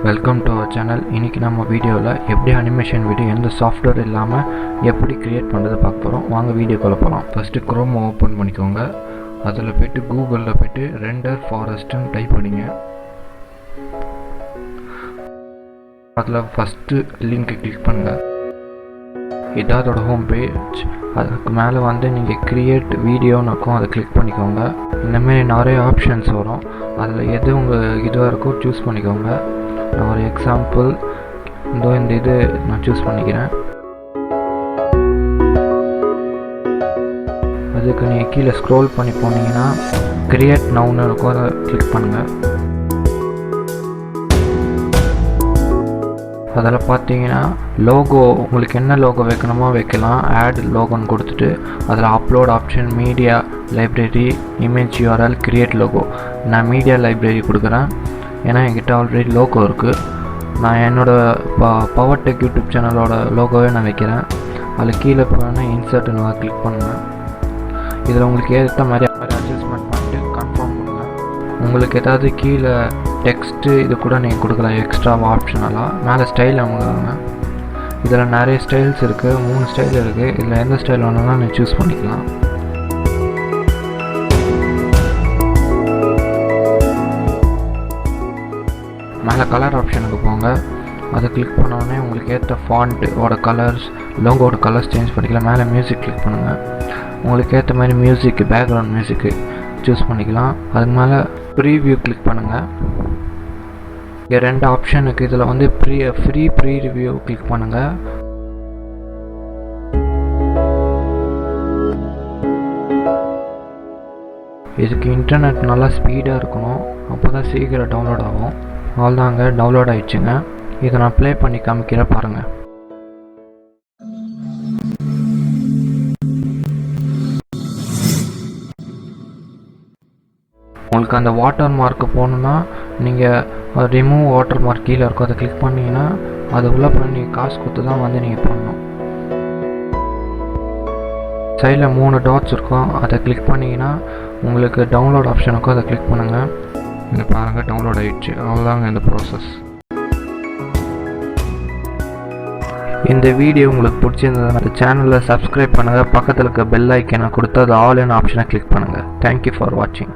Welcome to our channel. இன்றைக்கி நம்ம வீடியோவில் எப்படி அனிமேஷன் வீடியோ எந்த சாஃப்ட்வேர் இல்லாமல் எப்படி க்ரியேட் பண்ணுறது பார்க்க போகிறோம். வாங்க வீடியோக்குள்ளே போகலாம். ஃபஸ்ட்டு க்ரோம் ஓப்பன் பண்ணிக்கோங்க. அதில் போய்ட்டு கூகுளில் போய்ட்டு ரெண்டர் ஃபாரஸ்ட்டுன்னு டைப் பண்ணிங்க. அதில் ஃபஸ்ட்டு லிங்க்கை கிளிக் பண்ணுங்கள். இதான் அதோட ஹோம் பேஜ். அதுக்கு மேலே வந்து நீங்கள் க்ரியேட் வீடியோன்னு இருக்கும், அதை கிளிக் பண்ணிக்கோங்க. இந்தமாரி நிறைய ஆப்ஷன்ஸ் வரும். அதில் எது உங்கள் இதுவாக இருக்கோ சூஸ் பண்ணிக்கோங்க. நான் ஒரு எக்ஸாம்பிள் இந்த இது நான் சூஸ் பண்ணிக்கிறேன். அதுக்கு நீங்கள் கீழே ஸ்க்ரோல் பண்ணி போனீங்கன்னா க்ரியேட் நவுன்னு இருக்கும், அதை கிளிக் பண்ணுங்கள். அதில் பார்த்தீங்கன்னா லோகோ, உங்களுக்கு என்ன லோகோ வைக்கணுமோ வைக்கலாம். ஆட் லோகோன்னு கொடுத்துட்டு அதில் upload option, media library, image URL, create logo. நான் மீடியா லைப்ரரி கொடுக்குறேன், ஏன்னா என்கிட்ட ஆல்ரெடி லோகோ இருக்குது. நான் என்னோடய பவர் டெக் யூடியூப் சேனலோட லோகோவே நான் வைக்கிறேன். அதில் கீழே போனால் இன்சர்ட்னு கிளிக் பண்ணுவேன். இதில் உங்களுக்கு ஏற்ற மாதிரி அட்ஜஸ்ட்மெண்ட் பண்ணிட்டு கன்ஃபார்ம் பண்ணுங்கள். உங்களுக்கு ஏதாவது கீழே டெக்ஸ்ட்டு இது கூட நீங்கள் கொடுக்கலாம் எக்ஸ்ட்ராவாக ஆப்ஷனலாக. மேலே ஸ்டைல் அமுங்க. இதில் நிறைய ஸ்டைல்ஸ் இருக்குது, 3 ஸ்டைல் இருக்குது. இதில் எந்த ஸ்டைல் வேணும்னா நீங்கள் சூஸ் பண்ணிக்கலாம். மேலே கலர் ஆப்ஷனுக்கு போங்க. அதை கிளிக் பண்ணோடனே உங்களுக்கு ஏற்ற ஃபாண்ட்டோட கலர்ஸ், லோகோட கலர்ஸ் சேஞ்ச் பண்ணிக்கலாம். மேலே மியூசிக் கிளிக் பண்ணுங்கள். உங்களுக்கு ஏற்ற மாதிரி மியூசிக்கு, பேக்ரவுண்ட் மியூசிக்கு சூஸ் பண்ணிக்கலாம். அதுக்கு மேலே ப்ரீவியூ கிளிக் பண்ணுங்கள். இங்கே 2 ஆப்ஷனுக்கு இதில் வந்து ஃப்ரீ ரிவ்யூ கிளிக் பண்ணுங்கள். இதுக்கு இன்டர்நெட் நல்லா ஸ்பீடாக இருக்கணும், அப்போ தான் சீக்கிரம் டவுன்லோட் ஆகும். அவ்வளோதாங்க, டவுன்லோட் ஆகிடுச்சுங்க. இதை நான் ப்ளே பண்ணி காமிக்கிறேன் பாருங்கள். உங்களுக்கு அந்த வாட்டர் மார்க்கு போகணுன்னா நீங்கள் ரிமூவ் வாட்டர் மார்க் கீழே இருக்கும், அதை கிளிக் பண்ணிங்கன்னா அது உள்ளே பண்ணி நீங்கள் காசு கொடுத்து தான் வந்து நீங்கள் பண்ணணும். சைடில் 3 டாட்ஸ் இருக்கும், அதை கிளிக் பண்ணிங்கன்னா உங்களுக்கு டவுன்லோட் ஆப்ஷன் இருக்கும், அதை கிளிக் பண்ணுங்கள். இங்கே பாருங்கள், டவுன்லோட் ஆகிடுச்சு. அவ்வளோதாங்க இந்த ப்ராசஸ். இந்த வீடியோ உங்களுக்கு பிடிச்சிருந்ததுன்னா சேனலில் சப்ஸ்கிரைப் பண்ணுங்கள். பக்கத்தில் இருக்க பெல் ஐக்கனை கொடுத்து அது ஆல் இன் ஆப்ஷனை கிளிக் பண்ணுங்கள். தேங்க்யூ ஃபார் வாட்சிங்.